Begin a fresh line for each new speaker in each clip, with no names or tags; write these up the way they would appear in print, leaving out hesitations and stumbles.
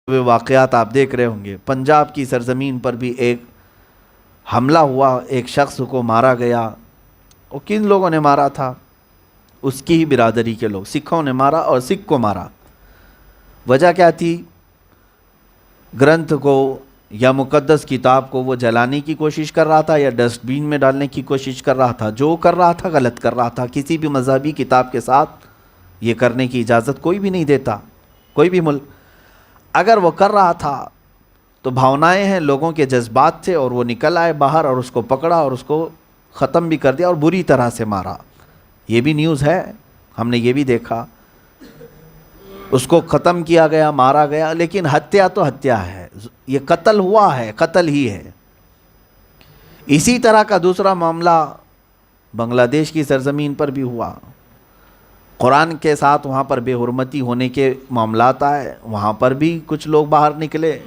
واقعات آپ دیکھ رہے ہوں گے۔ پنجاب کی سرزمین پر بھی ایک حملہ ہوا، ایک شخص کو مارا گیا۔ اور کن لوگوں نے مارا تھا؟ اس کی ہی برادری کے لوگ، سکھوں نے مارا اور سکھ کو مارا۔ وجہ کیا تھی؟ گرنتھ کو یا مقدس کتاب کو وہ جلانے کی کوشش کر رہا تھا یا ڈسٹ بین میں ڈالنے کی کوشش کر رہا تھا۔ جو کر رہا تھا غلط کر رہا تھا۔ کسی بھی مذہبی کتاب کے ساتھ یہ کرنے کی اجازت کوئی بھی نہیں دیتا، کوئی بھی ملک۔ اگر وہ کر رہا تھا تو بھاونائیں ہیں، لوگوں کے جذبات تھے، اور وہ نکل آئے باہر اور اس کو پکڑا اور اس کو ختم بھی کر دیا اور بری طرح سے مارا۔ یہ بھی نیوز ہے، ہم نے یہ بھی دیکھا۔ اس کو ختم کیا گیا، مارا گیا، لیکن ہتیا تو ہتیا ہے، یہ قتل ہوا ہے، قتل ہی ہے۔ اسی طرح کا دوسرا معاملہ بنگلہ دیش کی سرزمین پر بھی ہوا۔ قرآن کے ساتھ وہاں پر بے حرمتی ہونے کے معاملات آئے، وہاں پر بھی کچھ لوگ باہر نکلے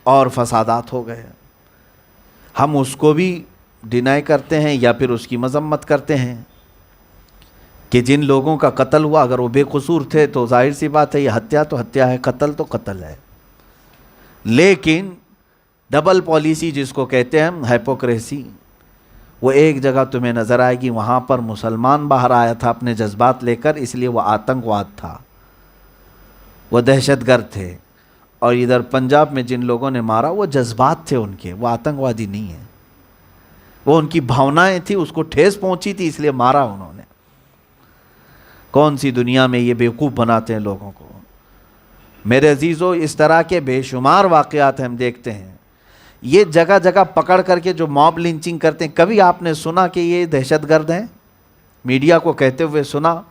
اور فسادات ہو گئے۔ ہم اس کو بھی ڈینائی کرتے ہیں یا پھر اس کی مذمت کرتے ہیں کہ جن لوگوں کا قتل ہوا اگر وہ بے قصور تھے تو ظاہر سی بات ہے، یہ ہتیا تو ہتیا ہے، قتل تو قتل ہے۔ لیکن ڈبل پالیسی جس کو کہتے ہیں ہم، ہیپوکریسی، وہ ایک جگہ تمہیں نظر آئے گی، وہاں پر مسلمان باہر آیا تھا اپنے جذبات لے کر، اس لیے وہ آتنکواد تھا، وہ دہشت گرد تھے۔ اور ادھر پنجاب میں جن لوگوں نے مارا وہ جذبات تھے ان کے، وہ آتنکوادی نہیں ہیں، وہ ان کی بھاونائیں تھی، اس کو ٹھیس پہنچی تھی اس لیے مارا انہوں نے۔ کون سی دنیا میں یہ بیوقوف بناتے ہیں لوگوں کو۔ میرے عزیزو، اس طرح کے بے شمار واقعات ہم دیکھتے ہیں۔ یہ جگہ جگہ پکڑ کر کے جو موب لنچنگ کرتے ہیں، کبھی آپ نے سنا کہ یہ دہشت گرد ہیں؟ میڈیا کو کہتے ہوئے سنا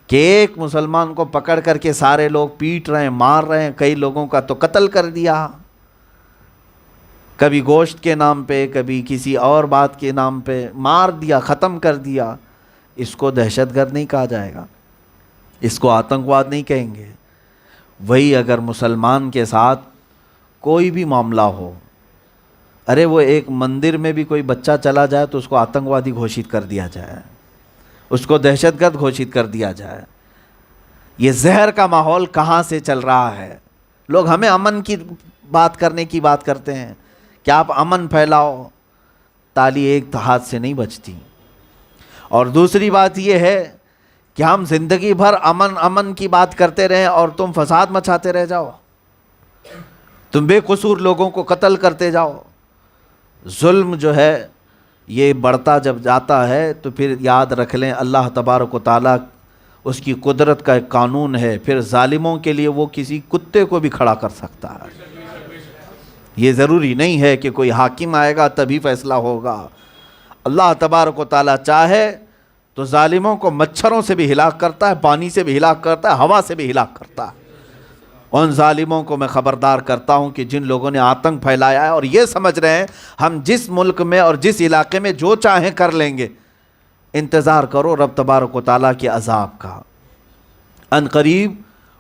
کہ ایک مسلمان کو پکڑ کر کے سارے لوگ پیٹ رہے ہیں، مار رہے ہیں، کئی لوگوں کا تو قتل کر دیا، کبھی گوشت کے نام پہ، کبھی کسی اور بات کے نام پہ مار دیا، ختم کر دیا۔ اس کو دہشت گرد نہیں کہا جائے گا، اس کو آتنکواد نہیں کہیں گے۔ وہی اگر مسلمان کے ساتھ کوئی بھی معاملہ ہو، ارے وہ ایک مندر میں بھی کوئی بچہ چلا جائے تو اس کو آتنکوادی گھوشت کر دیا جائے، اس کو دہشت گرد گھوشت کر دیا جائے۔ یہ زہر کا ماحول کہاں سے چل رہا ہے؟ لوگ ہمیں امن کی بات کرنے کی بات کرتے ہیں کہ آپ امن پھیلاؤ، تالی ایک ہاتھ سے نہیں بجتی۔ اور دوسری بات یہ ہے کہ ہم زندگی بھر امن امن کی بات کرتے رہیں اور تم فساد مچاتے رہ جاؤ، تم بے قصور لوگوں کو قتل کرتے جاؤ۔ ظلم جو ہے یہ بڑھتا جب جاتا ہے تو پھر یاد رکھ لیں اللہ تبارک و تعالیٰ اس کی قدرت کا ایک قانون ہے، پھر ظالموں کے لیے وہ کسی کتے کو بھی کھڑا کر سکتا ہے۔ یہ ضروری نہیں ہے کہ کوئی حاکم آئے گا تبھی فیصلہ ہوگا۔ اللہ تبارک و تعالیٰ چاہے تو ظالموں کو مچھروں سے بھی ہلاک کرتا ہے، پانی سے بھی ہلاک کرتا ہے، ہوا سے بھی ہلاک کرتا ہے۔ ان ظالموں کو میں خبردار کرتا ہوں کہ جن لوگوں نے آتنک پھیلایا ہے اور یہ سمجھ رہے ہیں ہم جس ملک میں اور جس علاقے میں جو چاہیں کر لیں گے، انتظار کرو رب تبارک و تعالیٰ کے عذاب کا۔ ان قریب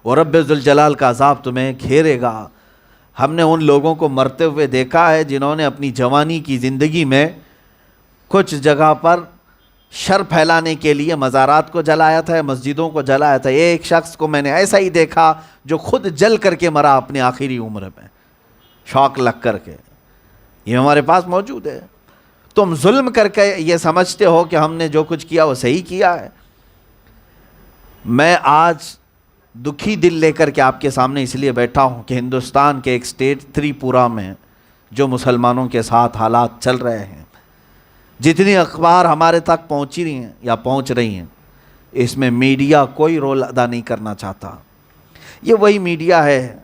وہ رب ذوالجلال کا عذاب تمہیں گھیرے گا۔ ہم نے ان لوگوں کو مرتے ہوئے دیکھا ہے جنہوں نے اپنی جوانی کی زندگی میں کچھ جگہ پر شر پھیلانے کے لیے مزارات کو جلایا تھا، مسجدوں کو جلایا تھا۔ ایک شخص کو میں نے ایسا ہی دیکھا جو خود جل کر کے مرا اپنی آخری عمر میں، شوق لگ کر کے۔ یہ ہمارے پاس موجود ہے۔ تم ظلم کر کے یہ سمجھتے ہو کہ ہم نے جو کچھ کیا وہ صحیح کیا ہے۔ میں آج دکھی دل لے کر کے آپ کے سامنے اس لیے بیٹھا ہوں کہ ہندوستان کے ایک سٹیٹ تریپورہ میں جو مسلمانوں کے ساتھ حالات چل رہے ہیں، جتنی اخبار ہمارے تک پہنچی رہی ہیں یا پہنچ رہی ہیں، اس میں میڈیا کوئی رول ادا نہیں کرنا چاہتا۔ یہ وہی میڈیا ہے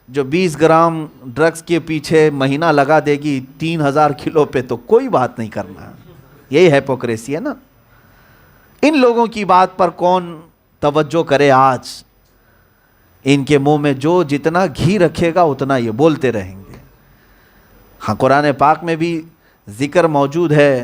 جو 20 گرام ڈرگز کے پیچھے مہینہ لگا دے گی 3000 کلو پہ تو کوئی بات نہیں کرنا۔ یہی ہیپوکریسی ہے نا۔ ان لوگوں کی بات پر کون توجہ کرے؟ آج ان کے منہ میں جو جتنا گھی رکھے گا اتنا یہ بولتے رہیں گے۔ ہاں، قرآن پاک میں بھی ذکر موجود ہے